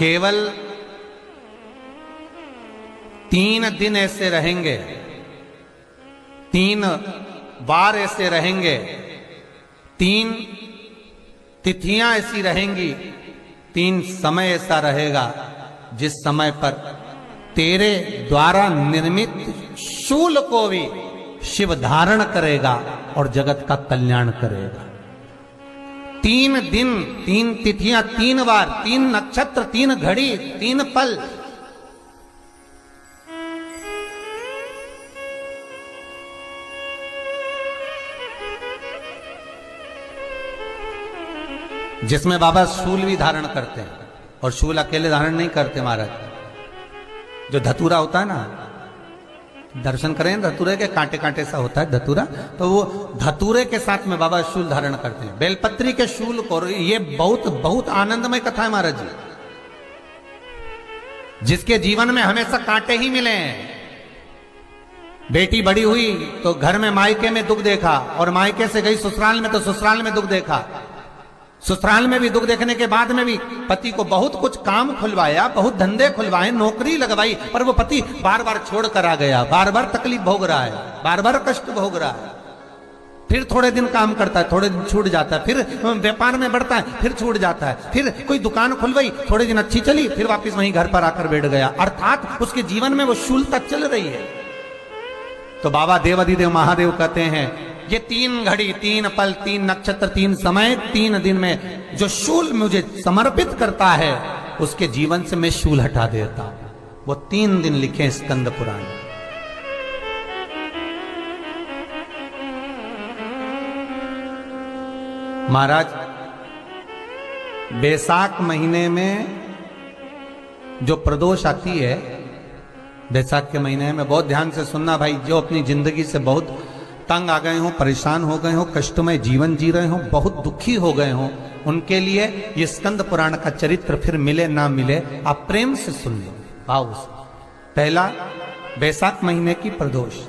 केवल 3 दिन ऐसे रहेंगे, 3 बार ऐसे रहेंगे, 3 तिथियां ऐसी रहेंगी, 3 समय ऐसा रहेगा जिस समय पर तेरे द्वारा निर्मित शूल को भी शिव धारण करेगा और जगत का कल्याण करेगा। 3 दिन, 3 तिथियां, 3 बार, 3 नक्षत्र, 3 घड़ी, 3 पल। जिसमें बाबा शूल भी धारण करते हैं, और शूल अकेले धारण नहीं करते महाराज। जो धतूरा होता है ना, दर्शन करें धतूरे के, कांटे कांटे सा होता है धतूरा, तो वो धतूरे के साथ में बाबा शूल धारण करते हैं। बेलपत्री के शूल को, ये बहुत बहुत आनंदमय कथा है महाराज जी। जिसके जीवन में हमेशा कांटे ही मिले हैं। बेटी बड़ी हुई तो घर में मायके में दुख देखा, और मायके से गई ससुराल में तो ससुराल में दुख देखा। ससुराल में भी दुख देखने के बाद में भी पति को बहुत कुछ काम खुलवाया, बहुत धंधे खुलवाए, नौकरी लगवाई, पर वो पति बार बार छोड़ कर आ गया, बार बार तकलीफ भोग रहा है, बार बार कष्ट भोग रहा है। फिर थोड़े दिन काम करता है, थोड़े दिन छूट जाता है, फिर व्यापार में बढ़ता है, फिर छूट जाता है, फिर कोई दुकान खुलवाई, थोड़े दिन अच्छी चली, फिर वापस वहीं घर पर आकर बैठ गया। अर्थात उसके जीवन में वो शूलता चल रही है। तो बाबा देवाधिदेव महादेव कहते हैं, ये 3 घड़ी, 3 पल, 3 नक्षत्र, 3 समय, 3 दिन में जो शूल मुझे समर्पित करता है, उसके जीवन से मैं शूल हटा देता हूं। वो 3 दिन लिखे स्कंद पुराण। महाराज, बैसाख महीने में जो प्रदोष आती है, बैसाख के महीने में बहुत ध्यान से सुनना भाई, जो अपनी जिंदगी से बहुत तंग आ गए हो, परेशान हो गए हो, कष्टमय जीवन जी रहे हो, बहुत दुखी हो गए हो, उनके लिए ये स्कंद पुराण का चरित्र फिर मिले ना मिले, आप प्रेम से सुन लो भाव से। पहला, बैसाख महीने की प्रदोष,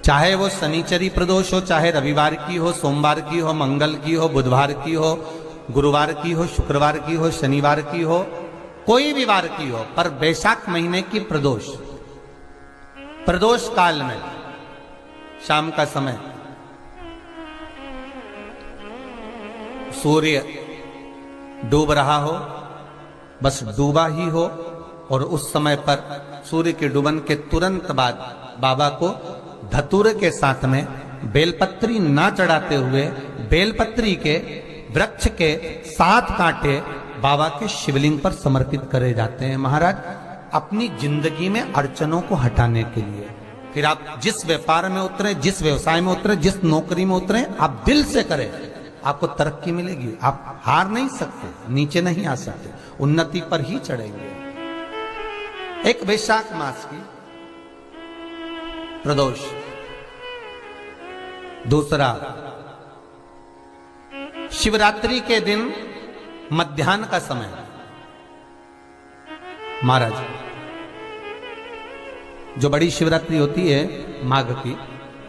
चाहे वो शनिचरी प्रदोष हो, चाहे रविवार की हो, सोमवार की हो, मंगल की हो, बुधवार की हो, गुरुवार की हो, शुक्रवार की हो, शनिवार की हो, कोई भी वार की हो, पर बैसाख महीने की प्रदोष, प्रदोष काल में शाम का समय सूर्य डूब रहा हो, बस डूबा ही हो, और उस समय पर सूर्य के डूबन के तुरंत बाद बाबा को धतूरे के साथ में बेलपत्री ना चढ़ाते हुए, बेलपत्री के वृक्ष के 7 कांटे बाबा के शिवलिंग पर समर्पित करे जाते हैं महाराज, अपनी जिंदगी में अड़चनों को हटाने के लिए। फिर आप जिस व्यापार में उतरे, जिस व्यवसाय में उतरे, जिस नौकरी में उतरे, आप दिल से करें, आपको तरक्की मिलेगी। आप हार नहीं सकते, नीचे नहीं आ सकते, उन्नति पर ही चढ़ेंगे। एक वैशाख मास की प्रदोष। दूसरा, शिवरात्रि के दिन मध्याह्न का समय महाराज, जो बड़ी शिवरात्रि होती है माघ की,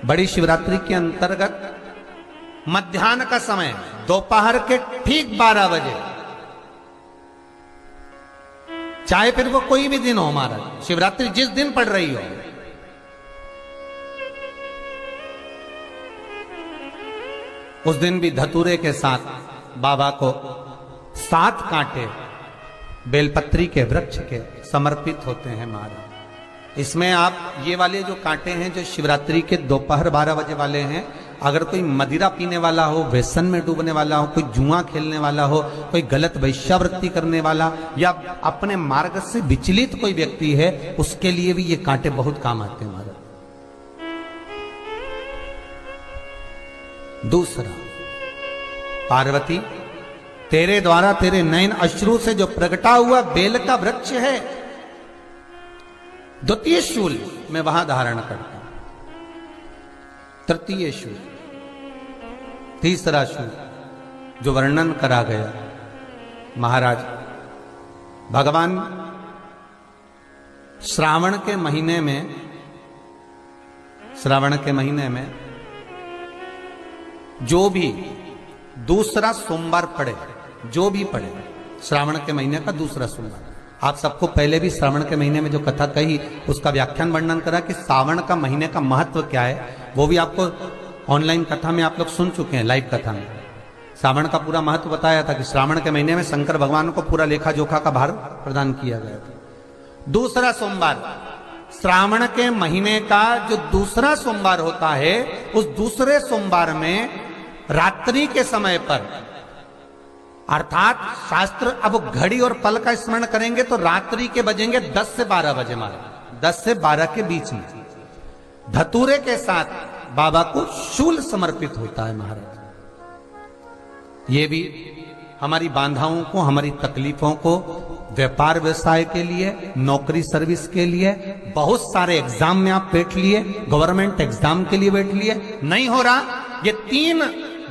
बड़ी शिवरात्रि के अंतर्गत मध्याह्न का समय, दोपहर के ठीक 12 बजे, चाहे फिर वो कोई भी दिन हो महाराज, शिवरात्रि जिस दिन पड़ रही हो, उस दिन भी धतूरे के साथ बाबा को 7 कांटे बेलपत्री के वृक्ष के समर्पित होते हैं महाराज। इसमें आप ये वाले जो कांटे हैं, जो शिवरात्रि के दोपहर 12 बजे वाले हैं, अगर कोई मदिरा पीने वाला हो, व्यसन में डूबने वाला हो, कोई जुआ खेलने वाला हो, कोई गलत वैश्यावृत्ति करने वाला, या अपने मार्ग से विचलित कोई व्यक्ति है, उसके लिए भी ये कांटे बहुत काम आते हैं महाराज। दूसरा, पार्वती, तेरे द्वारा तेरे नयन अश्रु से जो प्रगटा हुआ बेल का वृक्ष है, द्वितीय शूल मैं वहां धारण करता हूं, तृतीय शूल, तीसरा शूल जो वर्णन करा गया महाराज, भगवान श्रावण के महीने में जो भी दूसरा सोमवार पड़े, जो भी पड़े, श्रावण के महीने का दूसरा सोमवार। आप सबको पहले भी श्रावण के महीने में जो कथा कही उसका व्याख्यान वर्णन करा कि श्रावण का महीने का महत्व क्या है, वो भी आपको ऑनलाइन कथा में आप लोग सुन चुके हैं, लाइव कथा में श्रावण का पूरा महत्व बताया था कि श्रावण के महीने में शंकर भगवान को पूरा लेखा जोखा का भार प्रदान किया गया था। दूसरा सोमवार, श्रावण के महीने का जो दूसरा सोमवार होता है, उस दूसरे सोमवार में रात्रि के समय पर, अर्थात शास्त्र अब घड़ी और पल का स्मरण करेंगे तो रात्रि के बजेंगे 10 से 12 बजे, महाराज 10 से 12 के बीच में धतूरे के साथ बाबा को शूल समर्पित होता है महाराज। ये भी हमारी बाधाओं को, हमारी तकलीफों को, व्यापार व्यवसाय के लिए, नौकरी सर्विस के लिए, बहुत सारे एग्जाम में आप बैठ लिए, गवर्नमेंट एग्जाम के लिए बैठ लिए, नहीं हो रहा, ये 3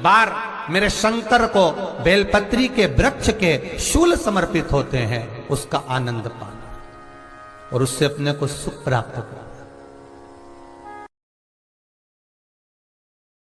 बार मेरे शंकर को बेलपत्री के वृक्ष के शूल समर्पित होते हैं, उसका आनंद पाना और उससे अपने को सुख प्राप्त करना।